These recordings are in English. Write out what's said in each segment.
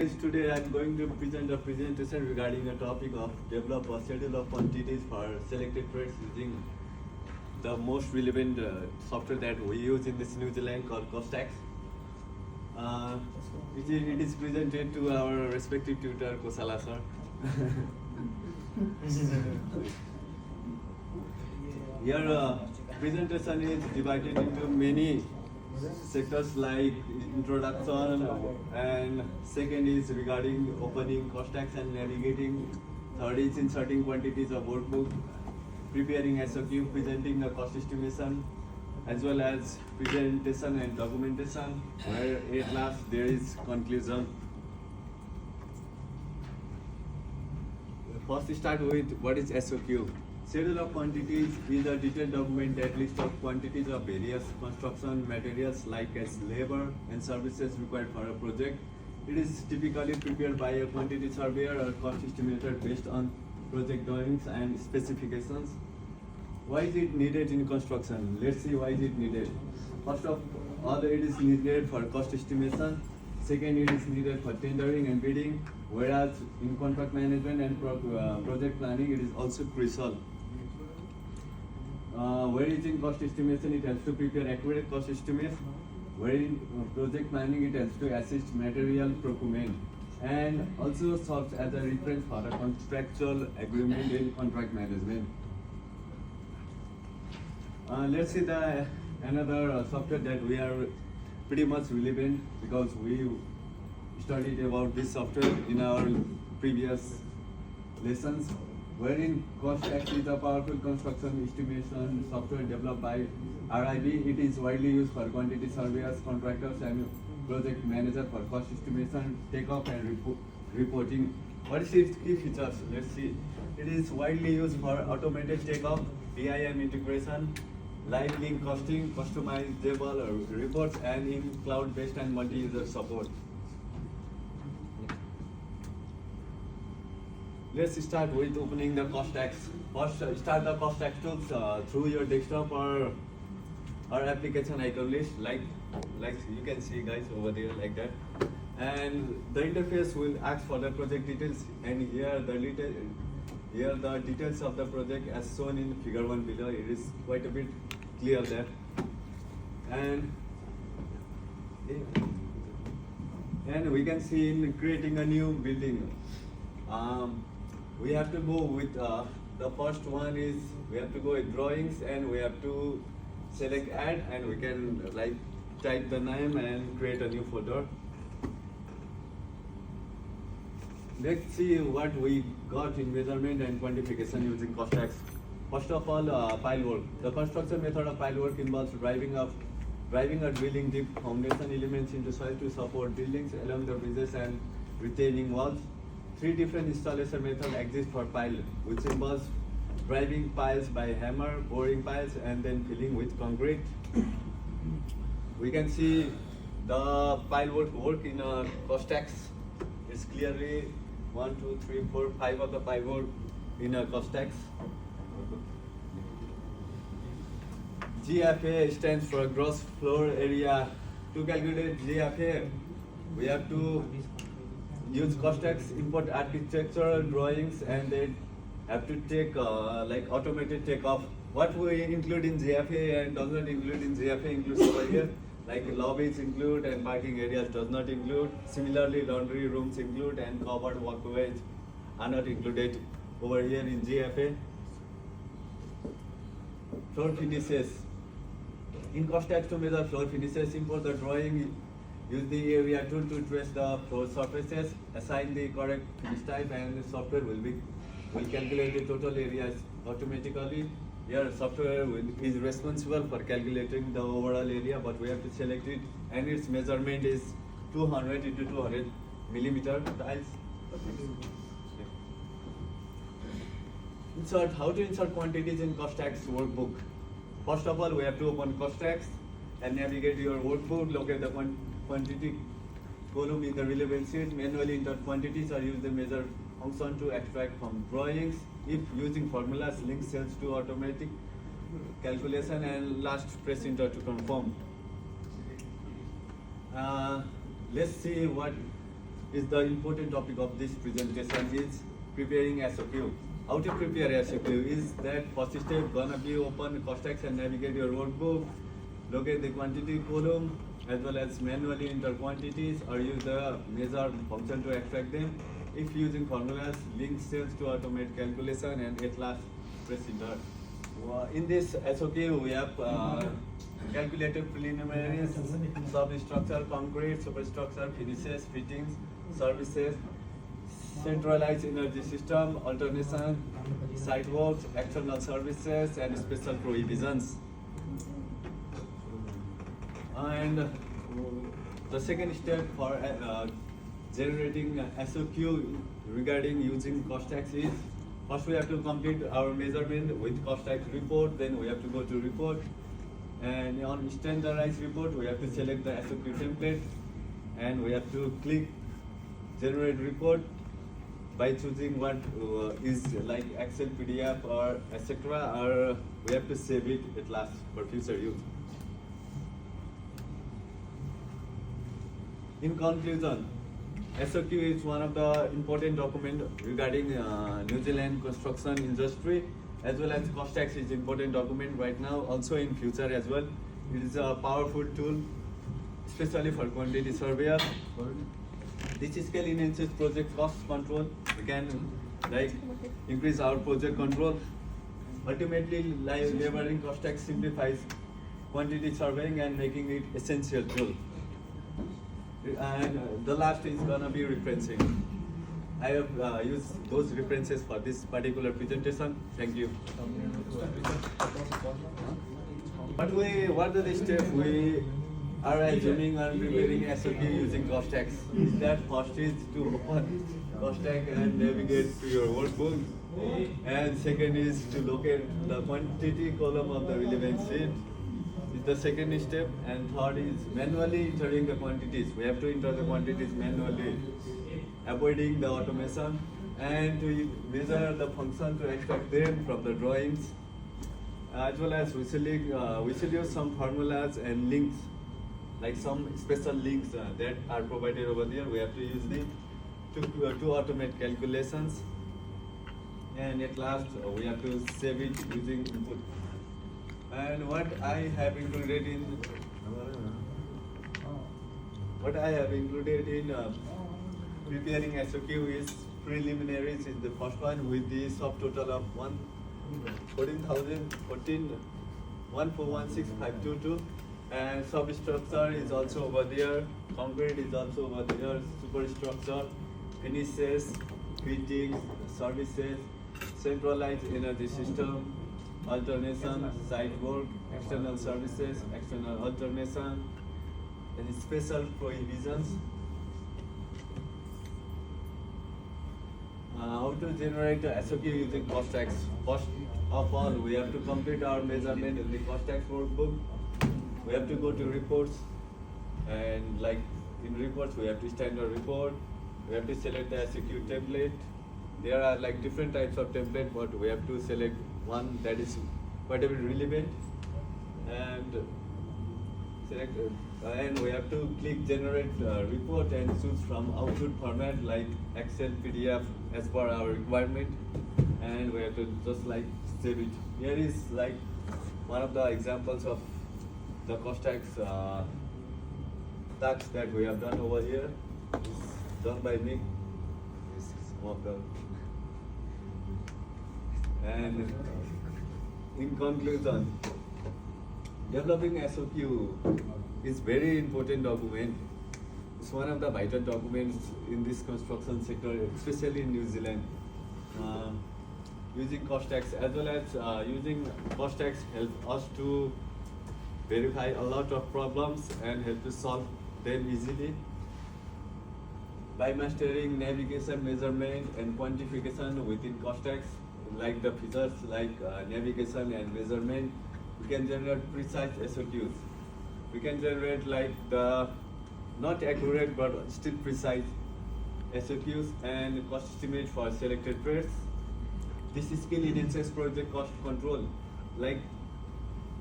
Guys, today I'm going to present a presentation regarding a topic of develop a schedule of quantities for selected trades using the most relevant software that we use in this New Zealand called Costax. It is presented to our respective tutor Kosala sir. Here presentation is divided into many sectors like introduction, and second is regarding opening Costax and navigating, third is inserting quantities of workbook, preparing SOQ, presenting the cost estimation, as well as presentation and documentation, where at last there is conclusion. First start with what is SOQ. Schedule of quantities is a detailed document that lists of quantities of various construction materials like as labor and services required for a project. It is typically prepared by a quantity surveyor or cost estimator based on project drawings and specifications. Why is it needed in construction? Let's see why is it needed. First of all, it is needed for cost estimation. Second, it is needed for tendering and bidding. Whereas in contract management and project planning, it is also crucial. Whereas in cost estimation, it helps to prepare accurate cost estimates. Whereas in project planning, it helps to assist material procurement and also serves as a reference for a contractual agreement in contract management. Let's see the another software that we are pretty much relevant because we studied about this software in our previous lessons, wherein Costax is a powerful construction estimation software developed by RIB. It is widely used for quantity surveyors, contractors, and project manager for cost estimation, takeoff, and reporting. What is its key features? Let's see. It is widely used for automated takeoff, BIM integration, live link costing, customizable reports, and in cloud-based and multi-user support. Let's start with opening the Costax. First, start the Costax tools through your desktop or application icon list, like you can see, guys, over there, like that. And the interface will ask for the project details, and here the details of the project as shown in figure 1 below. It is quite a bit clear there. And we can see in creating a new building, we have to go with the first one is we have to go with drawings, and we have to select add, and we can like type the name and create a new folder. Let's see what we got in measurement and quantification using Costax. First of all, pile work. The construction method of pile work involves driving or drilling deep foundation elements into soil to support buildings along the bridges and retaining walls. 3 different installation methods exist for pile, which involves driving piles by hammer, boring piles, and then filling with concrete. We can see the pile work in a Costax. It's clearly 1, 2, 3, 4, 5 of the pile work in a Costax. GFA stands for gross floor area. To calculate GFA, we have to use Costax, import architectural drawings, and then have to take like automated takeoff. What we include in GFA and does not include in GFA includes over here, like lobbies include and parking areas does not include. Similarly, laundry rooms include and covered walkways are not included over here in GFA. Floor finishes. In Costax, to measure floor finishes, import the drawing, use the area tool to trace the floor surfaces, assign the correct finish type, and the software will calculate the total areas automatically. Here, software is responsible for calculating the overall area, but we have to select it, and its measurement is 200 into 200 millimeter tiles. Insert. How to insert quantities in Costax workbook? First of all, we have to open Costax and navigate your workbook, locate the quantity column in the relevant sheet, manually enter quantities or use the measure function to extract from drawings. If using formulas, link cells to automatic calculation, and last press enter to confirm. Let's see what is the important topic of this presentation is preparing SOQ. How to prepare SOQ is that first step gonna be open Costax and navigate your workbook, locate the quantity column as well as manually enter quantities or use the measure function to extract them. If using formulas, link cells to automate calculation and at last press enter. In this SOQ we have calculated preliminaries, substructure, concrete, superstructure, finishes, fittings, services, centralized energy system, alternation, site works, external services, and special provisions. And the second step for generating SOQ regarding using Costax is first we have to complete our measurement with Costax report, then we have to go to report. And on standardized report, we have to select the SOQ template and we have to click generate report by choosing what is like Excel, PDF or etc. or we have to save it at last for future use. In conclusion, SOQ is one of the important documents regarding New Zealand construction industry, as well as Costax is important document right now, also in future as well. It is a powerful tool, especially for quantity surveyor. This scale enhances project cost control. We can like increase our project control. Ultimately, leveraging Costax simplifies quantity surveying and making it essential tool. And the last is gonna be referencing. I have used those references for this particular presentation. Thank you. What are the steps we are assuming and preparing SOQ using Costax? Is that first is to open Costax and navigate to your workbook, and second is to locate the quantity column of the relevant sheet. Is the second step, and third is manually entering the quantities. We have to enter the quantities manually, avoiding the automation, and to measure the function to extract them from the drawings, as well as we should use some formulas and links, like some special links that are provided over there. We have to use them to automate calculations, and at last we have to save it using input. And what I have included in preparing SOQ is preliminaries is the first one with the subtotal of 1,416,522, and substructure is also over there, concrete is also over there, superstructure, finishes, fittings, services, centralized energy system, alternation, site work, external services, external alternation, and special provisions. How to generate a SOQ using Costax? First of all, we have to complete our measurement in the Costax workbook. We have to go to reports, and like in reports, we have to standard report. We have to select the SOQ template. There are like different types of template, but we have to select one that is quite a bit relevant, and select and we have to click generate report and choose from output format like Excel, PDF as per our requirement, and we have to just like save it. Here is like one of the examples of the Costax tasks that we have done over here. It's done by me. This is some of the. And in conclusion, developing SOQ is very important document. It's one of the vital documents in this construction sector, especially in New Zealand. Using Costax as well as using Costax help us to verify a lot of problems and help to solve them easily. By mastering navigation, measurement, and quantification within Costax, like the features like navigation and measurement, we can generate precise SOQs. We can generate like the not accurate but still precise SOQs and cost estimate for selected trades. This skill enhances project cost control. Like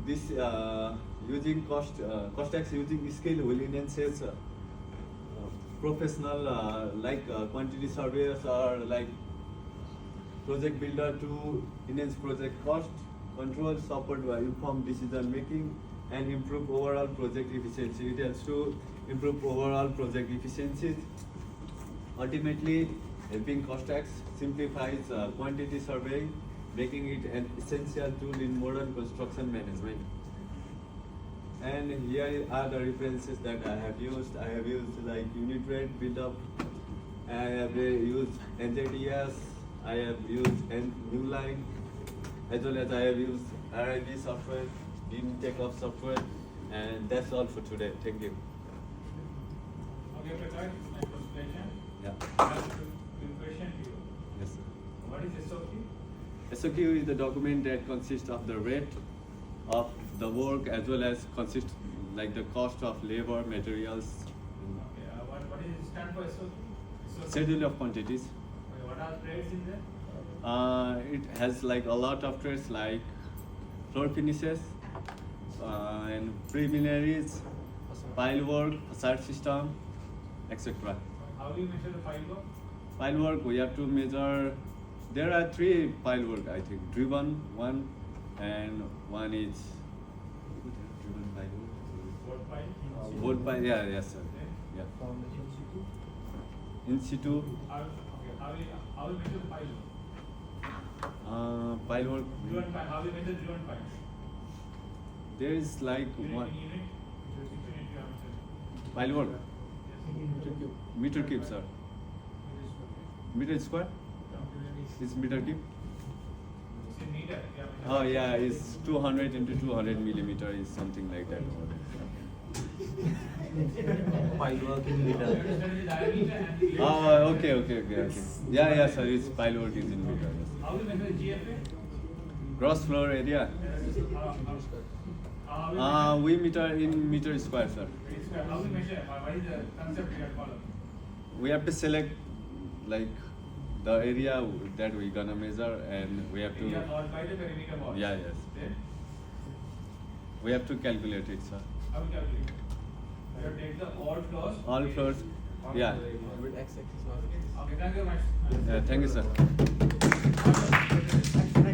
this using Costax using skill will enhance professional quantity surveyors or like project builder to enhance project cost control, support informed decision making, and improve overall project efficiency. It helps to improve overall project efficiency. Ultimately, helping Costax simplifies quantity surveying, making it an essential tool in modern construction management. And here are the references that I have used. I have used like unit rate build-up. I have used NZDS. I have used Newline, as well as I have used RIB software, DinTechOff software, and that's all for today. Thank you. Okay, Prakash, my first question. Yeah. I have a quick question to you. Yes, sir. What is SOQ? SOQ is the document that consists of the rate of the work as well as consists like the cost of labor, materials, Okay, what is it stand for SOQ? schedule of quantities. Okay, what are trades in there? It has like a lot of trades like floor finishes and preliminaries, pile work, facade system, etc. How do you measure the file work? Pile work we have to measure. There are 3 pile work I think. Driven one, and one is driven pile Board file? work. Board pile, yeah, yes sir. Okay. Yeah. In situ, How will you measure the file work? pile work. Driven file, how will you measure driven file? There is like Unit one in unit? Which unit you have measured? pile work. Yes. Meter cube, sir. Meter square? Is meter cube? It's in meter. You have measured. Oh yeah, it's 200 into 200 millimeter is something like that over there. Pile work in You meter. understand the diameter and the Oh, okay. Yeah, sir, it's pile work is in meter. Yes. How will you measure the GFA? Gross floor area. How will you We meter in meter square, sir. measure? How will you measure? What is the concept you have followed? We have to select like the area that we're gonna measure, and we have You are to. not by the perimeter wall. Yeah, yes. Then We have to calculate it, sir. how will you calculate? You have to take the all floors. All floors. Yeah. Okay, thank you very much. Thank you, sir.